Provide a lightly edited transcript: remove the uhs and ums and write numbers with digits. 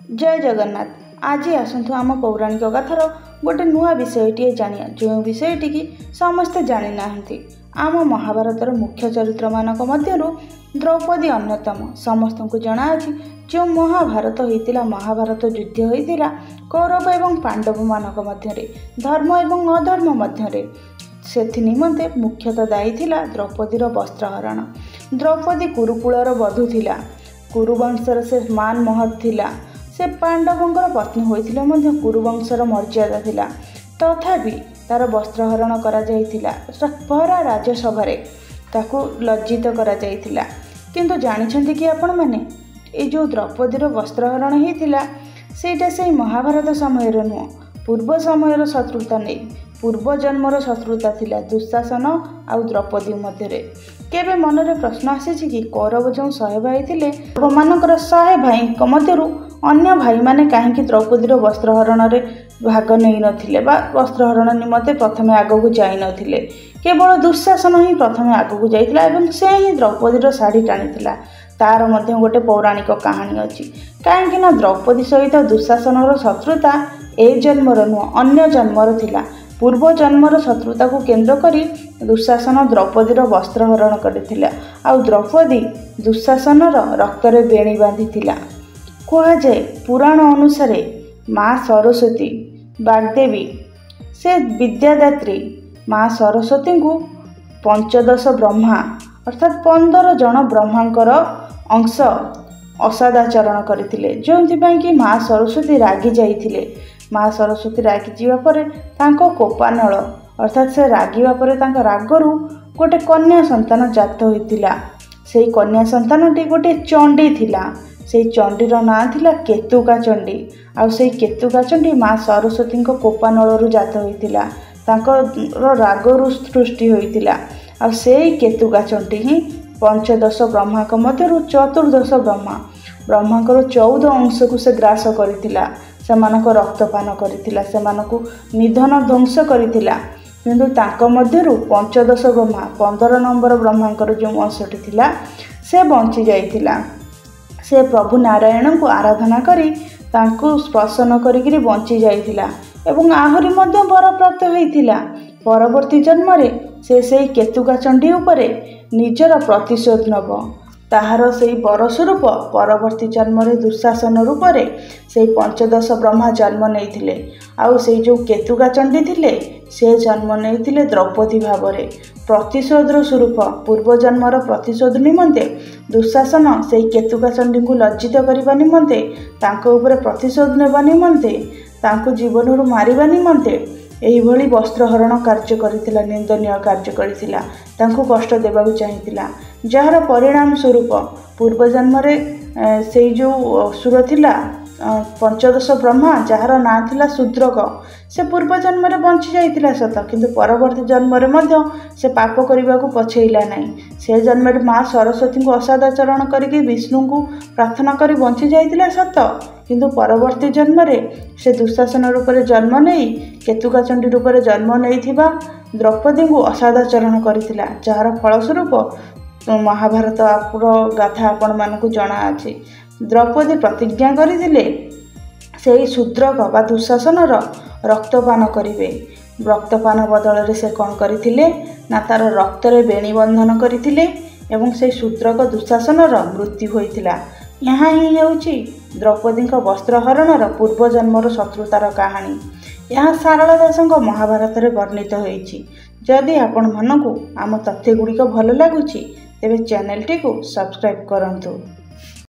जय जगन्नाथ। आज आसतु आम पौराणिक कथार गोटे नुआ विषयटे जानिया जो विषयटी की समस्ते जानी नाहंती। आम महाभारतर मुख्य चरित्र मानक मध्यरु द्रौपदी अन्यतम। समस्त को जना अछि जो महाभारत होइतिला महाभारत युद्ध होइतिला कौरव एवं पांडव मानक मध्यरे धर्म एवं अधर्म मध्यरे सेथि निमंते मुख्यतः दायी थिला द्रौपदीर वस्त्रहरण। द्रौपदी कुरुकुलर वधू थिला। कुरुवंशर से मान महत थिला। से पांडवंकर पत्नी होइथिले मध्य कुरुवंशर मर्यादा थिला। तथापि तार वस्त्रहरण करा जाइथिला। परा राजसभारे ताकू लज्जित करा जाइथिला। किंतु जानिछन्ति कि आपण माने ए जो द्रौपदीर वस्त्रहरण हेतिला सेटा से महाभारत समय नुह पूर्व समय शत्रुता नहीं पूर्व जन्मर शत्रुता थिला दुशासन आउ द्रौपदी मध्यरे। केबे मनरे प्रश्न आसी कि कौरव जो 100 भाई थिले मानकर 100 भाई मध्यरु अन्य भाई माने काहेकि द्रौपदीर वस्त्रहरण रे भाग नहीं नथिले बा वस्त्रहरण निमते प्रथमे आगकू जाई नथिले। केवल दुशासन ही प्रथमे आगकू जाइथिला एवं से ही द्रौपदीर शाढ़ी टाणीथिला। तार मध्य गोटे पौराणिक कहानी अछि काहेकि ना द्रौपदी सहित दुशासनर शत्रुता ए जन्मर नुह अन्य जन्मर थिला। पूर्व जन्मर शत्रुता को केंद्र करी दुशासन द्रौपदीर वस्त्रहरण करथिला। आउ द्रौपदी दुशासनर रक्तरे बेणी बांधिथिला। कहा जाए पुराण अनुसारे माँ सरस्वती वाग्देवी से विद्यादात्री माँ सरस्वती को 15 ब्रह्मा अर्थात 15 जन ब्रह्मांकर अंश असादाचरण करथिले जोंथिपाई कि माँ सरस्वती रागी जाइथिले। माँ सरस्वती रागी जीवा परे तांको कोपानल अर्थात से रागिवा परे तांको रागरु गोटे कन्या संतान जात होइतिला। सेई कन्या संतानटी गोटे चंडी थिला। से चंडीर ना थिला केतुका चंडी। आउ से केतुका चंडी माँ सरस्वती कोपानलरू जात होइतिला। तांकर रागरु सृष्टि होइतिला। आउ से केतुका चंडी ही 15 ब्रह्मा मध्यरु 14 ब्रह्मा ब्रह्मांकर 14 अंश को से ग्रास करथिला। सेमानको रक्तपान करथिला। सेमानको निधन ध्वंस करथिला। किंतु तांको मध्यरु 15 ब्रह्मा 15 नंबर ब्रह्मांकर जो अंशटी थिला से बंची जाइथिला। से प्रभु नारायण को आराधना करी तांको स्पर्शन करिकरी बंची जाइथिला एवं आहुरी मध्य वर प्राप्त होइथिला। परवर्ती जन्म रे से केतुका चंडी उपरे निजर प्रतिशोध नब। ताहार सेई वर स्वरूप परवर्ती जन्म रे दुशासन रूप रे से 15 ब्रह्मा जन्म नैथिले। आउ से जो केतुका चंडी थिले से जन्म नैथिले द्रौपदी भावरे प्रतिशोधर स्वरूप पूर्व जन्मर प्रतिशोध निमंते दुशासन से केतुका चंडी को लज्जित करने निमंते तांको उपरे प्रतिशोध नेबा निमंते तांको जीवन मारिबा निमंते एही भली वस्त्रहरण कार्य करथिला। निंदनीय कार्य करथिला। तांको कष्ट देबाकू चाहिथिला जार परिणाम स्वरूप पूर्व जन्म रे से जो असुर थिला 15 ब्रह्मा जार ना थिला शूद्रक से पूर्व जन्म रे बंची जाइतिला सत किंतु परवर्ती जन्म रे मध्य से पाप करने को पछेइला नहीं। से जन्म रे माँ सरस्वती को असादाचरण करके विष्णु को प्रार्थना करी बंची जाइतिला सत किंतु परवर्ती जन्म रे से दुशासन रूप में जन्म नहीं केतुका चंडी रूप में जन्म नहीं थिबा द्रौपदी को असादाचरण करथिला। जार फलस्वरूप महाभारत गाथा आपण मानकु जना अछि। द्रौपदी प्रतिज्ञा करथिले सेई शूद्रक बा दुशासनर रक्तपान करिवे। रक्तपान बदल से कौन करथिले ना तार रक्तरे बेणी बंधन करथिले एवं से शूद्रक दुशासनर मृत्यु होइथिला। यहाँ ही हेउची द्रौपदी वस्त्रहरणर पूर्व जन्मर शत्रुतार कहानी। यहाँ सारला दासଙ୍କ महाभारत रे वर्णित होइछि। जदि आपण मनकु आम तथ्य गुड़िक भल लागुछि तेबे चैनल टी को सब्सक्राइब करंतु।